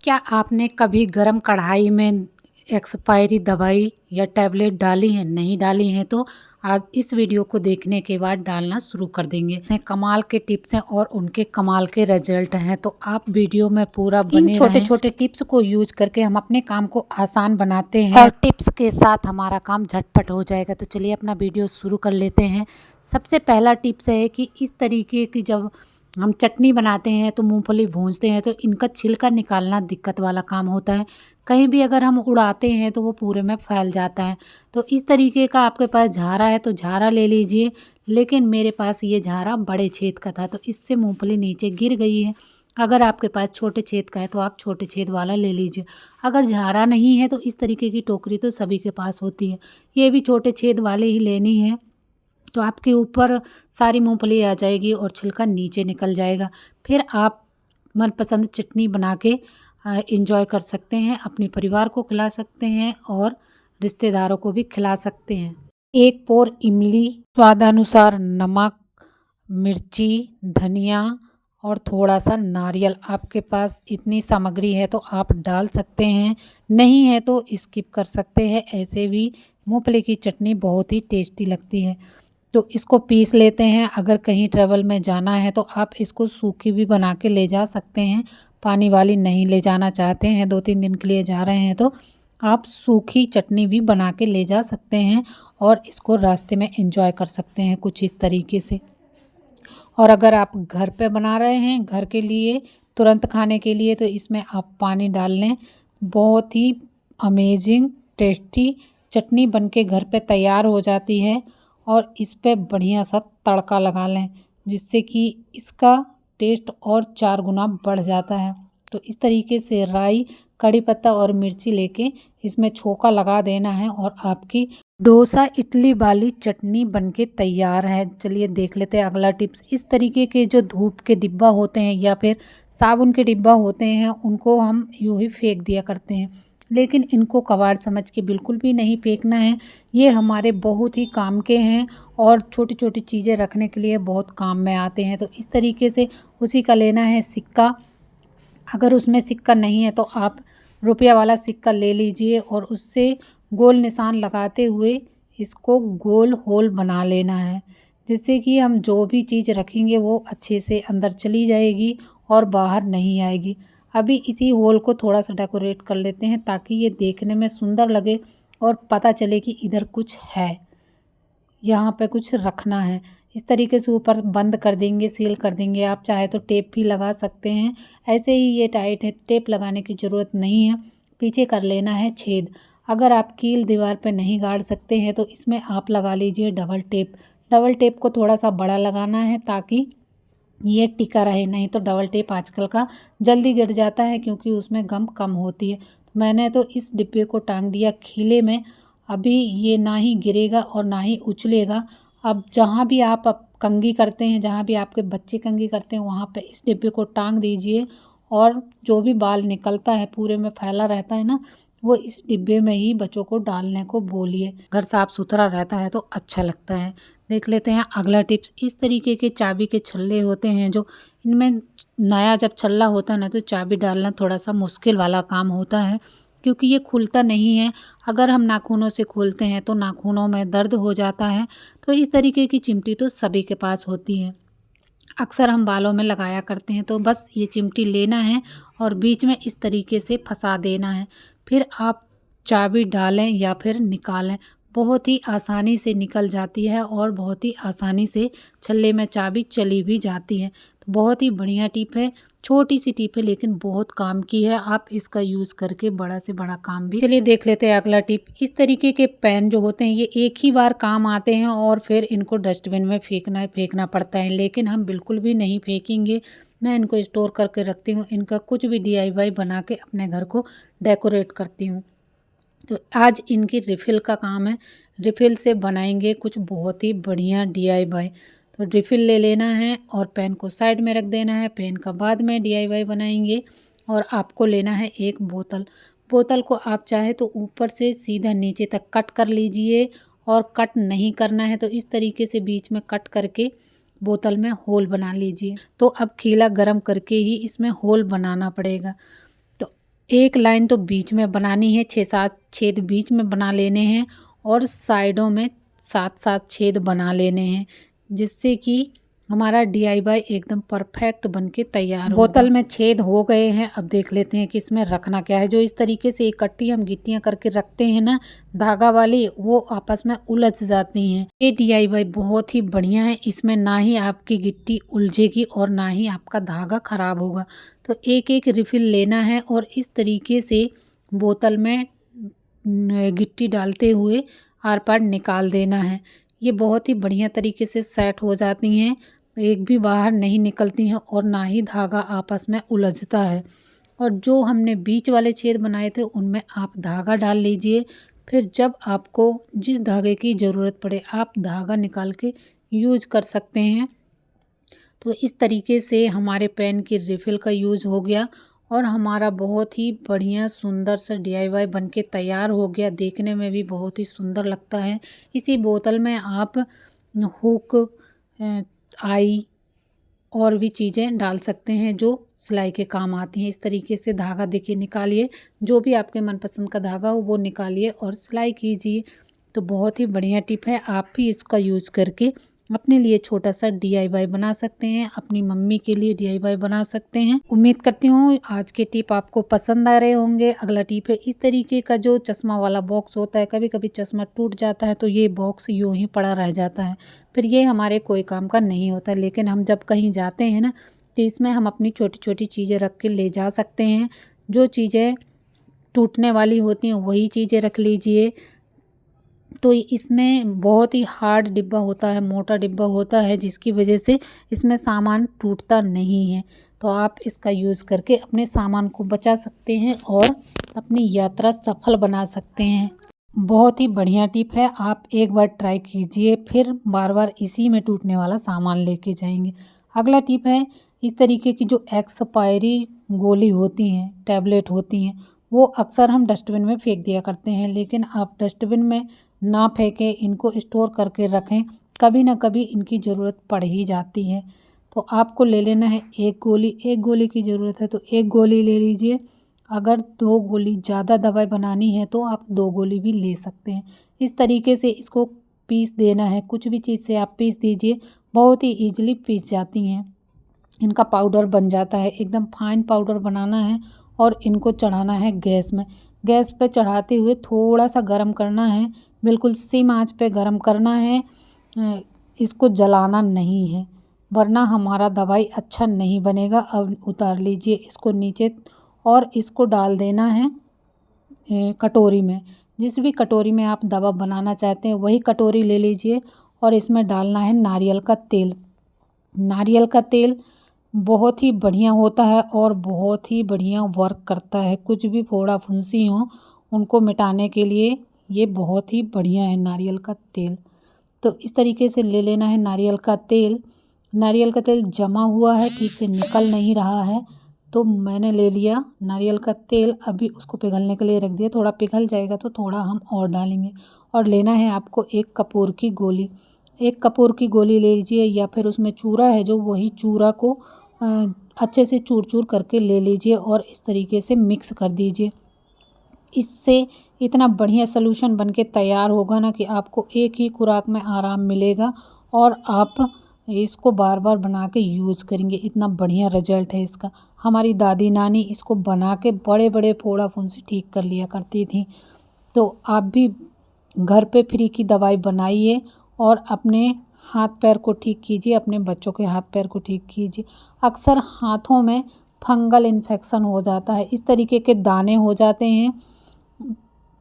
क्या आपने कभी गरम कढ़ाई में एक्सपायरी दवाई या टैबलेट डाली हैं? नहीं डाली हैं तो आज इस वीडियो को देखने के बाद डालना शुरू कर देंगे। इसमें कमाल के टिप्स हैं और उनके कमाल के रिजल्ट हैं, तो आप वीडियो में पूरा बने रहें। छोटे-छोटे टिप्स को यूज करके हम अपने काम को आसान बनाते हैं और टिप्स के साथ हमारा काम झटपट हो जाएगा। तो चलिए अपना वीडियो शुरू कर लेते हैं। सबसे पहला टिप्स है कि इस तरीके की जब हम चटनी बनाते हैं तो मूंगफली भूंजते हैं तो इनका छिलका निकालना दिक्कत वाला काम होता है। कहीं भी अगर हम उड़ाते हैं तो वो पूरे में फैल जाता है। तो इस तरीके का आपके पास झारा है तो झारा ले लीजिए, लेकिन मेरे पास ये झारा बड़े छेद का था तो इससे मूंगफली नीचे गिर गई है। अगर आपके पास छोटे छेद का है तो आप छोटे छेद वाला ले लीजिए। अगर झारा नहीं है तो इस तरीके की टोकरी तो सभी के पास होती है, ये भी छोटे छेद वाले ही लेनी है। तो आपके ऊपर सारी मूँगफली आ जाएगी और छिलका नीचे निकल जाएगा। फिर आप मनपसंद चटनी बना के एंजॉय कर सकते हैं, अपने परिवार को खिला सकते हैं और रिश्तेदारों को भी खिला सकते हैं। 1 पोर इमली, स्वादानुसार नमक, मिर्ची, धनिया और थोड़ा-सा नारियल। आपके पास इतनी सामग्री है तो आप डाल सकते हैं, नहीं है तो स्किप कर सकते हैं। ऐसे भी मूँगफली की चटनी बहुत ही टेस्टी लगती है। तो इसको पीस लेते हैं। अगर कहीं ट्रैवल में जाना है तो आप इसको सूखी भी बना के ले जा सकते हैं, पानी वाली नहीं ले जाना चाहते हैं, 2-3 दिन के लिए जा रहे हैं तो आप सूखी चटनी भी बना के ले जा सकते हैं और इसको रास्ते में एंजॉय कर सकते हैं कुछ इस तरीके से। और अगर आप घर पे बना रहे हैं, घर के लिए तुरंत खाने के लिए, तो इसमें आप पानी डाल लें। बहुत ही अमेजिंग टेस्टी चटनी बनके घर पे तैयार हो जाती है और इस पे बढ़िया सा तड़का लगा लें, जिससे कि इसका टेस्ट और 4 गुना बढ़ जाता है। तो इस तरीके से राई, कड़ी पत्ता और मिर्ची लेके इसमें छोंका लगा देना है और आपकी डोसा इडली वाली चटनी बनके तैयार है। चलिए देख लेते हैं अगला टिप्स। इस तरीके के जो धूप के डिब्बा होते हैं या फिर साबुन के डिब्बा होते हैं, उनको हम यूँ ही फेंक दिया करते हैं, लेकिन इनको कबाड़ समझ के बिल्कुल भी नहीं फेंकना है। ये हमारे बहुत ही काम के हैं और छोटी-छोटी चीज़ें रखने के लिए बहुत काम में आते हैं। तो इस तरीके से उसी का लेना है सिक्का। अगर उसमें सिक्का नहीं है तो आप रुपया वाला सिक्का ले लीजिए और उससे गोल निशान लगाते हुए इसको गोल होल बना लेना है, जिससे कि हम जो भी चीज़ रखेंगे वो अच्छे से अंदर चली जाएगी और बाहर नहीं आएगी। अभी इसी होल को थोड़ा सा डेकोरेट कर लेते हैं ताकि ये देखने में सुंदर लगे और पता चले कि इधर कुछ है, यहाँ पे कुछ रखना है। इस तरीके से ऊपर बंद कर देंगे, सील कर देंगे। आप चाहे तो टेप भी लगा सकते हैं, ऐसे ही ये टाइट है, टेप लगाने की ज़रूरत नहीं है। पीछे कर लेना है छेद। अगर आप कील दीवार पे नहीं गाड़ सकते हैं तो इसमें आप लगा लीजिए डबल टेप। डबल टेप को थोड़ा सा बड़ा लगाना है ताकि ये टिका रहे, नहीं तो डबल टेप आजकल का जल्दी गिर जाता है क्योंकि उसमें गम कम होती है। तो मैंने तो इस डिब्बे को टांग दिया खीले में। अभी ये ना ही गिरेगा और ना ही उछलेगा। अब जहाँ भी आप कंघी करते हैं, जहाँ भी आपके बच्चे कंघी करते हैं, वहाँ पे इस डिब्बे को टांग दीजिए और जो भी बाल निकलता है पूरे में फैला रहता है ना, वो इस डिब्बे में ही बच्चों को डालने को बोलिए। घर साफ सुथरा रहता है तो अच्छा लगता है। देख लेते हैं अगला टिप्स। इस तरीके के चाबी के छल्ले होते हैं जो इनमें नया जब छल्ला होता है ना तो चाबी डालना थोड़ा सा मुश्किल वाला काम होता है क्योंकि ये खुलता नहीं है। अगर हम नाखूनों से खोलते हैं तो नाखूनों में दर्द हो जाता है। तो इस तरीके की चिमटी तो सभी के पास होती है, अक्सर हम बालों में लगाया करते हैं। तो बस ये चिमटी लेना है और बीच में इस तरीके से फंसा देना है। फिर आप चाबी डालें या फिर निकालें, बहुत ही आसानी से निकल जाती है और बहुत ही आसानी से छल्ले में चाबी चली भी जाती है। तो बहुत ही बढ़िया टिप है, छोटी सी टिप है लेकिन बहुत काम की है। आप इसका यूज़ करके बड़ा से बड़ा काम भी। चलिए देख लेते हैं अगला टिप। इस तरीके के पेन जो होते हैं ये एक ही बार काम आते हैं और फिर इनको डस्टबिन में फेंकना पड़ता है, लेकिन हम बिल्कुल भी नहीं फेंकेंगे। मैं इनको स्टोर करके रखती हूँ, इनका कुछ भी DIY बना के अपने घर को डेकोरेट करती हूँ। तो आज इनकी रिफ़िल का काम है, रिफ़िल से बनाएंगे कुछ बहुत ही बढ़िया DIY। तो रिफ़िल ले लेना है और पेन को साइड में रख देना है, पेन का बाद में DIY बनाएंगे। और आपको लेना है एक बोतल। बोतल को आप चाहे तो ऊपर से सीधा नीचे तक कट कर लीजिए और कट नहीं करना है तो इस तरीके से बीच में कट करके बोतल में होल बना लीजिए। तो अब खीला गरम करके ही इसमें होल बनाना पड़ेगा। तो एक लाइन तो बीच में बनानी है, 6-7 छेद बीच में बना लेने हैं और साइडों में 7-7 छेद बना लेने हैं, जिससे कि हमारा DIY एकदम परफेक्ट बनके तैयार होगा। बोतल में छेद हो गए हैं, अब देख लेते हैं कि इसमें रखना क्या है। जो इस तरीके से इकट्ठी हम गिट्टियाँ करके रखते हैं ना धागा वाली, वो आपस में उलझ जाती हैं। ये DIY बहुत ही बढ़िया है, इसमें ना ही आपकी गिट्टी उलझेगी और ना ही आपका धागा खराब होगा। तो एक एक रिफिल लेना है और इस तरीके से बोतल में गिट्टी डालते हुए आर पार निकाल देना है। ये बहुत ही बढ़िया तरीके से सेट हो जाती हैं, एक भी बाहर नहीं निकलती हैं और ना ही धागा आपस में उलझता है। और जो हमने बीच वाले छेद बनाए थे उनमें आप धागा डाल लीजिए, फिर जब आपको जिस धागे की ज़रूरत पड़े आप धागा निकाल के यूज कर सकते हैं। तो इस तरीके से हमारे पेन की रिफ़िल का यूज़ हो गया और हमारा बहुत ही बढ़िया सुंदर सा DIY बनके तैयार हो गया। देखने में भी बहुत ही सुंदर लगता है। इसी बोतल में आप हुक, आई और भी चीज़ें डाल सकते हैं जो सिलाई के काम आती हैं। इस तरीके से धागा देखिए निकालिए, जो भी आपके मनपसंद का धागा हो वो निकालिए और सिलाई कीजिए। तो बहुत ही बढ़िया टिप है, आप भी इसका यूज़ करके अपने लिए छोटा सा DIY बना सकते हैं, अपनी मम्मी के लिए DIY बना सकते हैं। उम्मीद करती हूँ आज के टिप आपको पसंद आ रहे होंगे। अगला टिप है इस तरीके का जो चश्मा वाला बॉक्स होता है, कभी कभी चश्मा टूट जाता है तो ये बॉक्स यूँ ही पड़ा रह जाता है, फिर ये हमारे कोई काम का नहीं होता। लेकिन हम जब कहीं जाते हैं ना तो इसमें हम अपनी छोटी छोटी चीज़ें रख के ले जा सकते हैं। जो चीज़ें टूटने वाली होती हैं वही चीज़ें रख लीजिए। तो इसमें बहुत ही हार्ड डिब्बा होता है, मोटा डिब्बा होता है, जिसकी वजह से इसमें सामान टूटता नहीं है। तो आप इसका यूज़ करके अपने सामान को बचा सकते हैं और अपनी यात्रा सफल बना सकते हैं। बहुत ही बढ़िया टिप है, आप एक बार ट्राई कीजिए, फिर बार बार इसी में टूटने वाला सामान लेके जाएंगे। अगला टिप है इस तरीके की जो एक्सपायरी गोली होती हैं, टैबलेट होती हैं, वो अक्सर हम डस्टबिन में फेंक दिया करते हैं, लेकिन आप डस्टबिन में ना फेंकें, इनको स्टोर करके रखें, कभी ना कभी इनकी ज़रूरत पड़ ही जाती है। तो आपको ले लेना है एक गोली की ज़रूरत है तो एक गोली ले लीजिए। अगर 2 गोली ज़्यादा दवाई बनानी है तो आप 2 गोली भी ले सकते हैं। इस तरीके से इसको पीस देना है, कुछ भी चीज़ से आप पीस दीजिए, बहुत ही ईजिली पीस जाती हैं। इनका पाउडर बन जाता है, एकदम फाइन पाउडर बनाना है और इनको चढ़ाना है गैस में। गैस पे चढ़ाते हुए थोड़ा सा गर्म करना है, बिल्कुल सिम आंच पे गर्म करना है, इसको जलाना नहीं है वरना हमारा दवाई अच्छा नहीं बनेगा। अब उतार लीजिए इसको नीचे और इसको डाल देना है कटोरी में। जिस भी कटोरी में आप दवा बनाना चाहते हैं वही कटोरी ले लीजिए और इसमें डालना है नारियल का तेल। नारियल का तेल बहुत ही बढ़िया होता है और बहुत ही बढ़िया वर्क करता है। कुछ भी फोड़ा फुंसी हो उनको मिटाने के लिए ये बहुत ही बढ़िया है नारियल का तेल। तो इस तरीके से ले लेना है नारियल का तेल। नारियल का तेल जमा हुआ है, ठीक से निकल नहीं रहा है, तो मैंने ले लिया नारियल का तेल। अभी उसको पिघलने के लिए रख दिया, थोड़ा पिघल जाएगा तो थोड़ा हम और डालेंगे। और लेना है आपको एक कपूर की गोली, एक कपूर की गोली ले लीजिए या फिर उसमें चूरा है जो, वही चूरा को अच्छे से चूर चूर करके ले लीजिए और इस तरीके से मिक्स कर दीजिए। इससे इतना बढ़िया सलूशन बनके तैयार होगा ना कि आपको एक ही खुराक में आराम मिलेगा और आप इसको बार बार बना के यूज़ करेंगे। इतना बढ़िया रिजल्ट है इसका। हमारी दादी नानी इसको बना के बड़े बड़े फोड़ा फुंसी ठीक कर लिया करती थी। तो आप भी घर पे फ्री की दवाई बनाइए और अपने हाथ पैर को ठीक कीजिए, अपने बच्चों के हाथ पैर को ठीक कीजिए। अक्सर हाथों में फंगल इन्फेक्शन हो जाता है, इस तरीके के दाने हो जाते हैं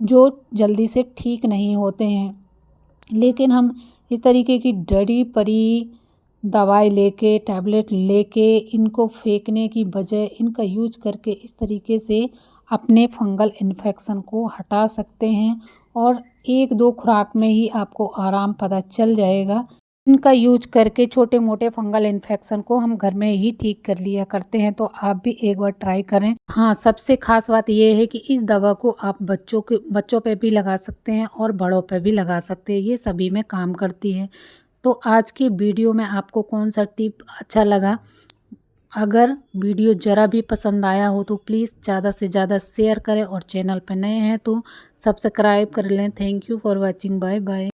जो जल्दी से ठीक नहीं होते हैं, लेकिन हम इस तरीके की डरी पड़ी दवाई लेके, टैबलेट लेके इनको फेंकने की बजाय इनका यूज करके इस तरीके से अपने फंगल इन्फेक्शन को हटा सकते हैं और 1-2 खुराक में ही आपको आराम पता चल जाएगा। इनका यूज करके छोटे मोटे फंगल इन्फेक्शन को हम घर में ही ठीक कर लिया करते हैं, तो आप भी एक बार ट्राई करें। हाँ, सबसे खास बात यह है कि इस दवा को आप बच्चों पे भी लगा सकते हैं और बड़ों पे भी लगा सकते हैं, ये सभी में काम करती है। तो आज की वीडियो में आपको कौन सा टिप अच्छा लगा अगर वीडियो ज़रा भी पसंद आया हो तो प्लीज़ ज़्यादा से ज़्यादा शेयर करें और चैनल पर नए हैं तो सब्सक्राइब कर लें। Thank you for watching. Bye bye.